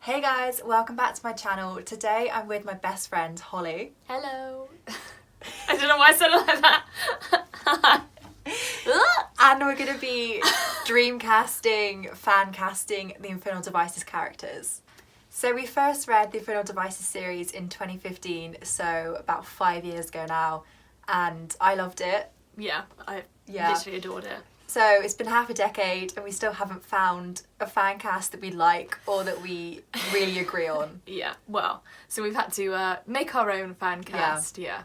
Hey guys, welcome back to my channel. Today I'm with my best friend Holly. Hello. I don't know why I said it like that. And we're going to be dreamcasting, fan casting the Infernal Devices characters. So we first read the Infernal Devices series in 2015, so about 5 years ago now, and I loved it. Yeah, I literally adored it. So it's been half a decade and we still haven't found a fan cast that we like or that we really agree on. Yeah, well, so we've had to make our own fan cast, yeah.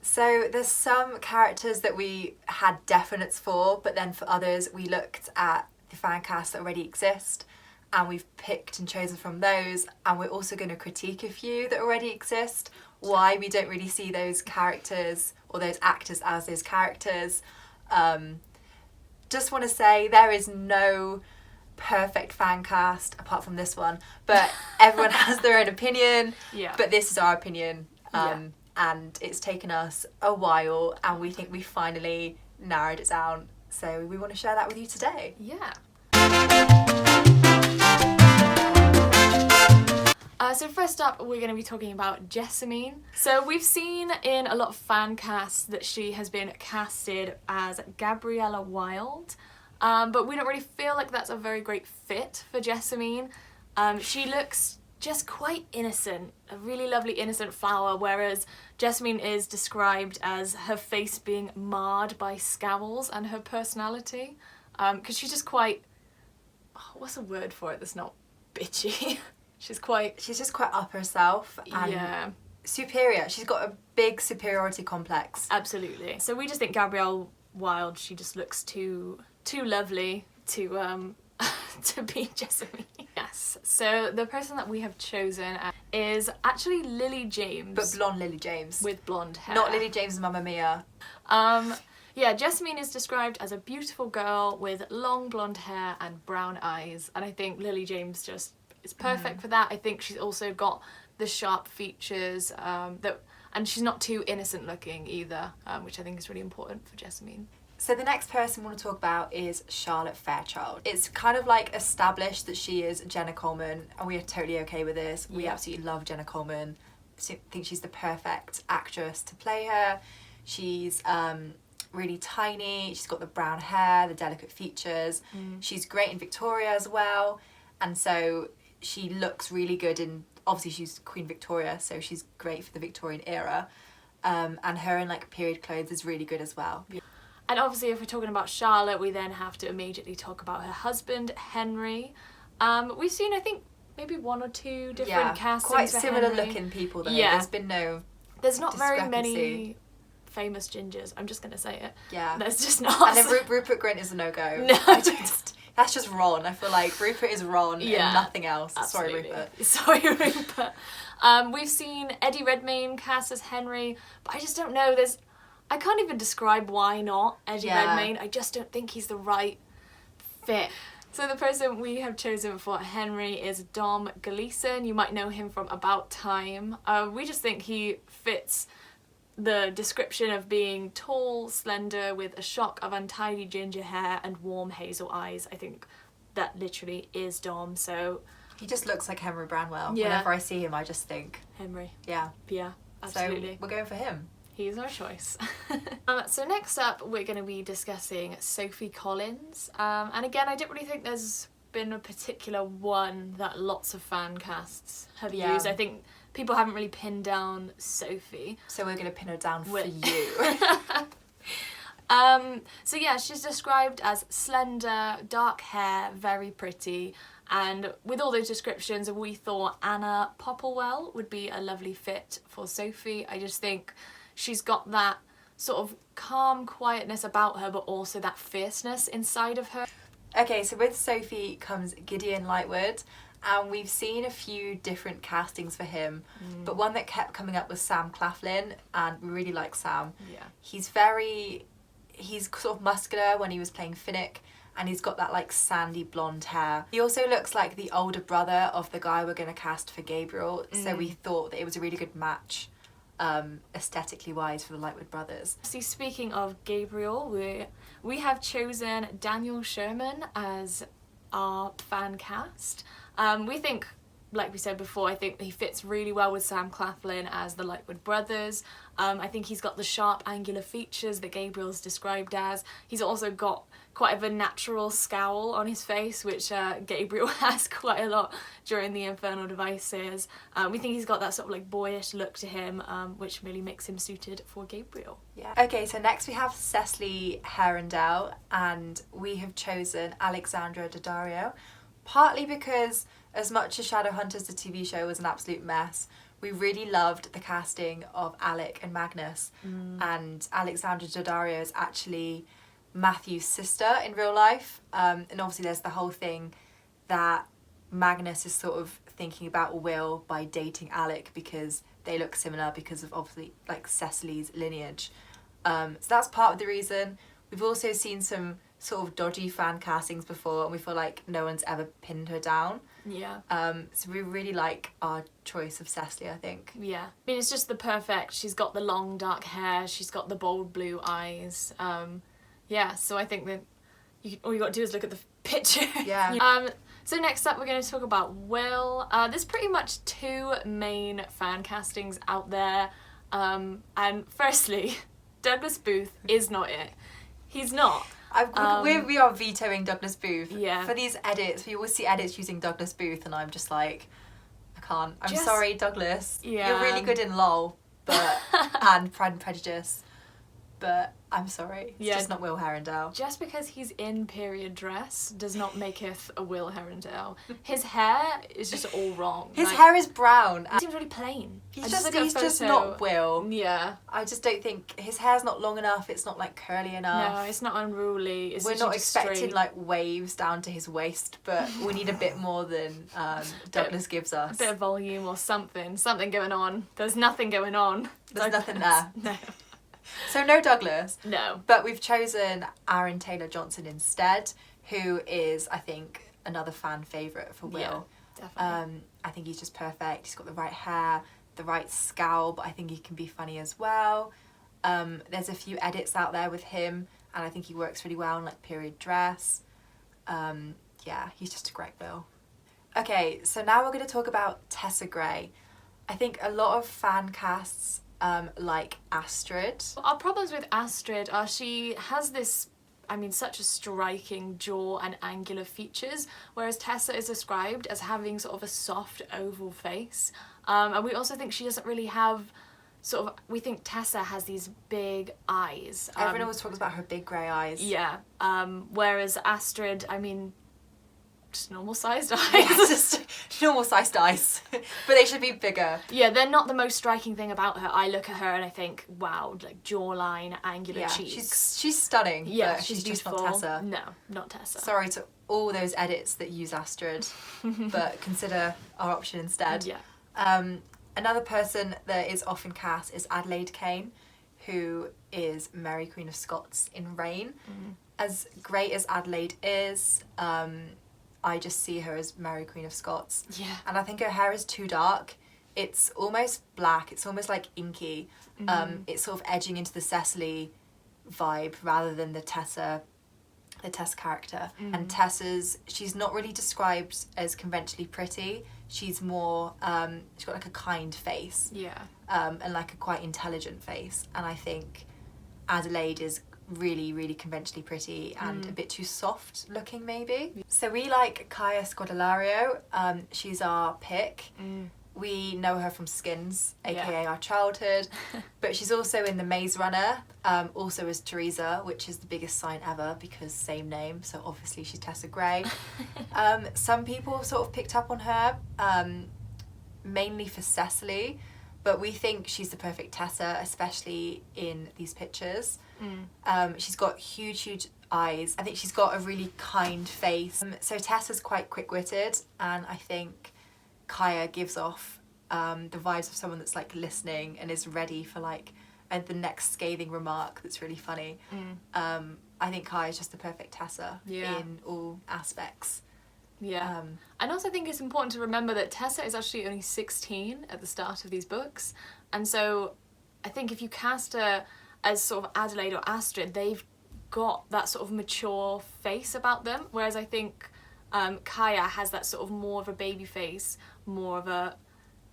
So there's some characters that we had definites for, but then for others we looked at the fan cast that already exist and we've picked and chosen from those, and we're also going to critique a few that already exist, why we don't really see those characters or those actors as those characters. Just want to say there is no perfect fan cast apart from this one, but everyone has their own opinion. Yeah. But this is our opinion, and it's taken us a while, and we think we finally narrowed it down. So we want to share that with you today. Yeah. So first up, we're going to be talking about Jessamine. So we've seen in a lot of fan casts that she has been casted as Gabriella Wilde, but we don't really feel like that's a very great fit for Jessamine. She looks just quite innocent, a really lovely innocent flower, whereas Jessamine is described as her face being marred by scowls and her personality, because she's just quite, what's a word for it that's not bitchy? She's just quite up herself and superior. She's got a big superiority complex. Absolutely. So we just think Gabrielle Wilde, she just looks too lovely to to be Jessamine. Yes. So the person that we have chosen is actually Lily James. But blonde Lily James. With blonde hair. Not Lily James' Mamma Mia. Yeah, Jessamine is described as a beautiful girl with long blonde hair and brown eyes, and I think Lily James just is perfect for that. I think she's also got the sharp features and she's not too innocent looking either, which I think is really important for Jessamine. So the next person we want to talk about is Charlotte Fairchild. It's kind of like established that she is Jenna Coleman, and we are totally okay with this. We absolutely love Jenna Coleman. I think she's the perfect actress to play her. She's really tiny, she's got the brown hair, the delicate features. She's great in Victoria as well, and so she looks really good in, obviously she's Queen Victoria, so she's great for the Victorian era, and her in like period clothes is really good as well. And obviously if we're talking about Charlotte, we then have to immediately talk about her husband, Henry. We've seen, I think, maybe one or two different castings quite for similar Henry. looking people though. Yeah. There's been no There's not very discrepancy. many famous gingers, I'm just going to say it. Yeah. There's just not. And then Rupert Grint is a no-go. No. That's just Ron. I feel like Rupert is Ron and nothing else. Absolutely. Sorry, Rupert. Sorry, Rupert. We've seen Eddie Redmayne cast as Henry, but I just don't know. I can't even describe why not Eddie Redmayne. I just don't think he's the right fit. So the person we have chosen for Henry is Dom Gleeson. You might know him from About Time. We just think he fits the description of being tall, slender, with a shock of untidy ginger hair and warm hazel eyes. I think that literally is Dom, so... He just looks like Henry Branwell. Yeah. Whenever I see him, I just think... Henry. Yeah. Yeah, absolutely. So we're going for him. He's our choice. So next up, we're going to be discussing Sophie Collins. And again, I don't really think there's been a particular one that lots of fan casts have used. I think people haven't really pinned down Sophie. So we're going to pin her down for you. So yeah, she's described as slender, dark hair, very pretty, and with all those descriptions we thought Anna Popplewell would be a lovely fit for Sophie. I just think she's got that sort of calm quietness about her, but also that fierceness inside of her. Okay, so with Sophie comes Gideon Lightwood, and we've seen a few different castings for him, but one that kept coming up was Sam Claflin, and we really like Sam. Yeah. He's sort of muscular when he was playing Finnick, and he's got that like sandy blonde hair. He also looks like the older brother of the guy we're going to cast for Gabriel, so we thought that it was a really good match aesthetically wise for the Lightwood brothers. See, speaking of Gabriel, we have chosen Daniel Sherman as our fan cast. We think like we said before, I think he fits really well with Sam Claflin as the Lightwood brothers. I think he's got the sharp, angular features that Gabriel's described as. He's also got quite a natural scowl on his face, which Gabriel has quite a lot during the Infernal Devices. We think he's got that sort of like boyish look to him, which really makes him suited for Gabriel. Yeah. Okay, so next we have Cecily Harendell, and we have chosen Alexandra Daddario, partly because as much as Shadowhunters, the TV show, was an absolute mess, we really loved the casting of Alec and Magnus. And Alexandra Daddario is actually Matthew's sister in real life. And obviously there's the whole thing that Magnus is sort of thinking about Will by dating Alec because they look similar because of obviously like Cecily's lineage. So that's part of the reason. We've also seen some sort of dodgy fan castings before, and we feel like no one's ever pinned her down. Yeah. So we really like our choice of Cecily, I think. Yeah. I mean, it's just the perfect. She's got the long dark hair. She's got the bold blue eyes. Yeah. So I think that all you got to do is look at the picture. Yeah. So next up, we're going to talk about Will. There's pretty much two main fan castings out there. And firstly, Douglas Booth is not it. He's not. We are vetoing Douglas Booth. Yeah. For these edits, we always see edits using Douglas Booth, and I'm just like, I can't. I'm sorry, Douglas. Yeah. You're really good in LOL, but and Pride and Prejudice, but I'm sorry. It's just not Will Harendell. Just because he's in period dress does not maketh a Will Harendell. His hair is just all wrong. His hair is brown. It seems really plain. He's just not Will. Yeah. I just don't think his hair's not long enough. It's not like curly enough. No, it's not unruly. We're not expecting like waves down to his waist, but we need a bit more than Douglas gives us. A bit of volume or something. Something going on. There's nothing going on. There's nothing there. No. So no Douglas. No. But we've chosen Aaron Taylor-Johnson instead, who is, I think, another fan favourite for Will. Yeah, definitely. I think he's just perfect. He's got the right hair, the right scowl, but I think he can be funny as well. There's a few edits out there with him, and I think he works really well in like period dress. Yeah, he's just a great Will. Okay, so now we're going to talk about Tessa Gray. I think a lot of fan casts like Astrid. Our problems with Astrid are she has this, I mean, such a striking jaw and angular features, whereas Tessa is described as having sort of a soft oval face. And we also think she doesn't really have we think Tessa has these big eyes. Everyone always talks about her big grey eyes. Yeah. Whereas Astrid, I mean, just normal sized eyes. Yeah, just normal sized eyes. But they should be bigger. Yeah, they're not the most striking thing about her. I look at her and I think, wow, like jawline, angular cheeks. She's stunning. Yeah, but she's just beautiful. not Tessa. No, not Tessa. Sorry to all those edits that use Astrid, but consider our option instead. Yeah. Another person that is often cast is Adelaide Kane, who is Mary Queen of Scots in Reign. As great as Adelaide is, I just see her as Mary Queen of Scots. Yeah. And I think her hair is too dark. It's almost black. It's almost like inky. It's sort of edging into the Cecily vibe rather than the Tessa character. And she's not really described as conventionally pretty. She's more, she's got like a kind face. Yeah. And like a quite intelligent face. And I think Adelaide is really, really conventionally pretty and a bit too soft looking maybe. So we like Kaya Scodelario. She's our pick. We know her from Skins, aka Our Childhood, but she's also in The Maze Runner, also as Teresa, which is the biggest sign ever because same name, so obviously she's Tessa Gray. Some people sort of picked up on her, mainly for Cecily, but we think she's the perfect Tessa, especially in these pictures. She's got huge eyes. I think she's got a really kind face. So Tessa's quite quick-witted, and I think Kaya gives off the vibes of someone that's like listening and is ready for like the next scathing remark that's really funny. I think Kaya's just the perfect Tessa in all aspects. Yeah. And also I think it's important to remember that Tessa is actually only 16 at the start of these books, and so I think if you cast her as sort of Adelaide or Astrid, they've got that sort of mature face about them, whereas I think Kaya has that sort of more of a baby face, more of a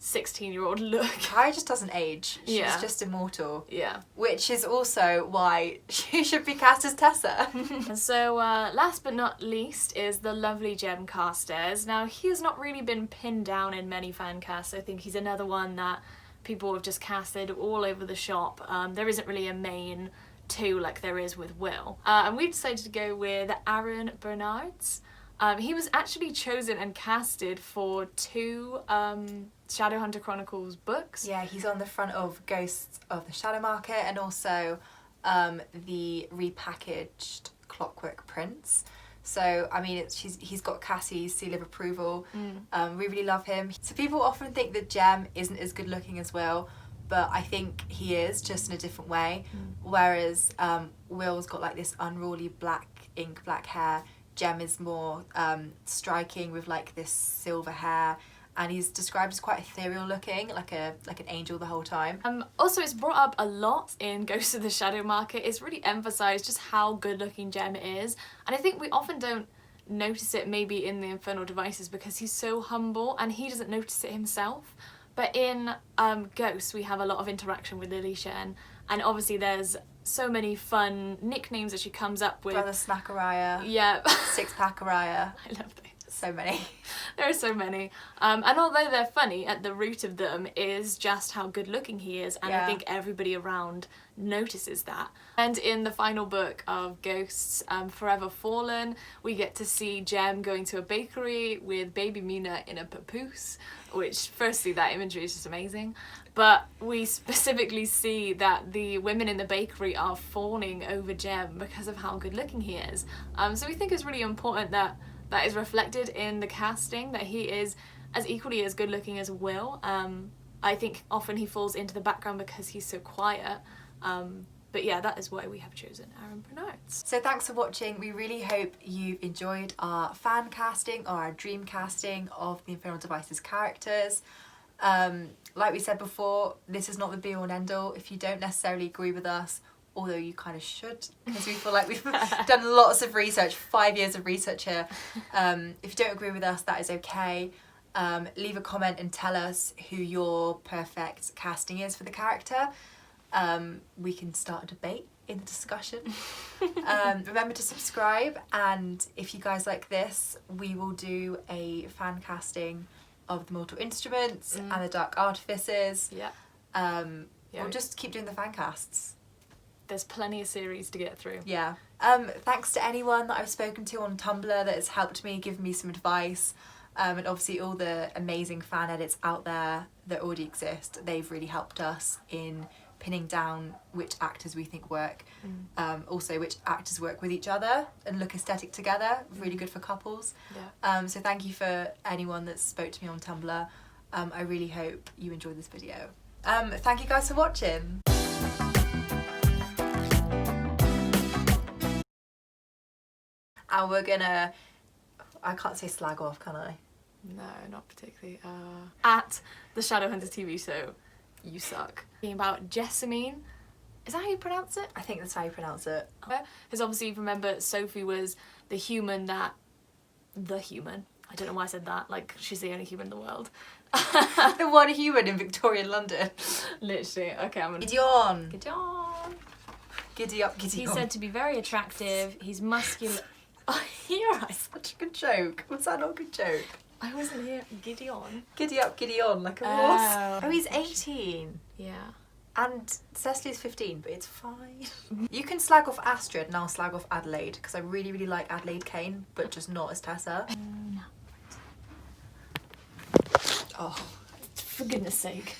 16-year-old look. Kaya just doesn't age. She's Yeah. just immortal. Yeah. Which is also why she should be cast as Tessa. And so last but not least is the lovely Jem Carstairs. Now, he has not really been pinned down in many fan casts. I think he's another one that people have just casted all over the shop. There isn't really a main two like there is with Will. And we decided to go with Aaron Bernards. He was actually chosen and casted for 2 Shadowhunter Chronicles books. Yeah, he's on the front of Ghosts of the Shadow Market and also the repackaged Clockwork Prince. So, I mean, he's got Cassie's seal of approval. We really love him. So people often think that Jem isn't as good looking as Will, but I think he is, just in a different way. Whereas Will's got like this unruly ink black hair. Jem is more striking with like this silver hair, and he's described as quite ethereal looking, like an angel the whole time. Also, it's brought up a lot in Ghosts of the Shadow Market. It's really emphasised just how good looking Jem is, and I think we often don't notice it maybe in the Infernal Devices because he's so humble and he doesn't notice it himself. But in Ghosts we have a lot of interaction with Alicia, and obviously there's so many fun nicknames that she comes up with. Brother Smackaraya. Yeah. Six Packaraya. I love those. So many. There are so many. And although they're funny, at the root of them is just how good looking he is, and I think everybody around notices that. And in the final book of Ghosts, Forever Fallen, we get to see Jem going to a bakery with baby Mina in a papoose, which firstly that imagery is just amazing, but we specifically see that the women in the bakery are fawning over Jem because of how good looking he is. So we think it's really important that that is reflected in the casting, that he is as equally as good looking as Will. I think often he falls into the background because he's so quiet. But yeah, that is why we have chosen Aaron Bernards. So thanks for watching. We really hope you enjoyed our fan casting or our dream casting of the Infernal Devices characters. Like we said before, this is not the be all and end all. If you don't necessarily agree with us, although you kind of should, because we feel like we've done lots of research, 5 years of research here. If you don't agree with us, that is okay. Leave a comment and tell us who your perfect casting is for the character. We can start a debate in the discussion. Remember to subscribe, and if you guys like this, we will do a fan casting of the Mortal Instruments and the Dark Artifices. We'll just keep doing the fan casts. There's plenty of series to get through. Yeah. Thanks to anyone that I've spoken to on Tumblr that has helped me, given me some advice, and obviously all the amazing fan edits out there that already exist. They've really helped us in pinning down which actors we think work, also which actors work with each other and look aesthetic together, really good for couples. So thank you for anyone that spoke to me on Tumblr. I really hope you enjoyed this video. Thank you guys for watching. And we're gonna, I can't say slag off, can I? No, not particularly. At the Shadowhunters TV show, you suck. Talking about Jessamine. Is that how you pronounce it? I think that's how you pronounce it. Because obviously, you remember Sophie was the human. I don't know why I said that, like she's the only human in the world. The one human in Victorian London. Literally. Okay, I'm gonna... Gideon. Gideon. Giddy up, Gideon. He's said to be very attractive. He's muscular. Oh, you're right. Such a good joke. Was that not a good joke? I wasn't here. Gideon. Giddy up, Gideon, like a horse. Oh, he's 18. Yeah. And Cecily's 15, but it's fine. You can slag off Astrid and I'll slag off Adelaide, because I really, really like Adelaide Kane, but just not as Tessa. No. Oh. For goodness sake.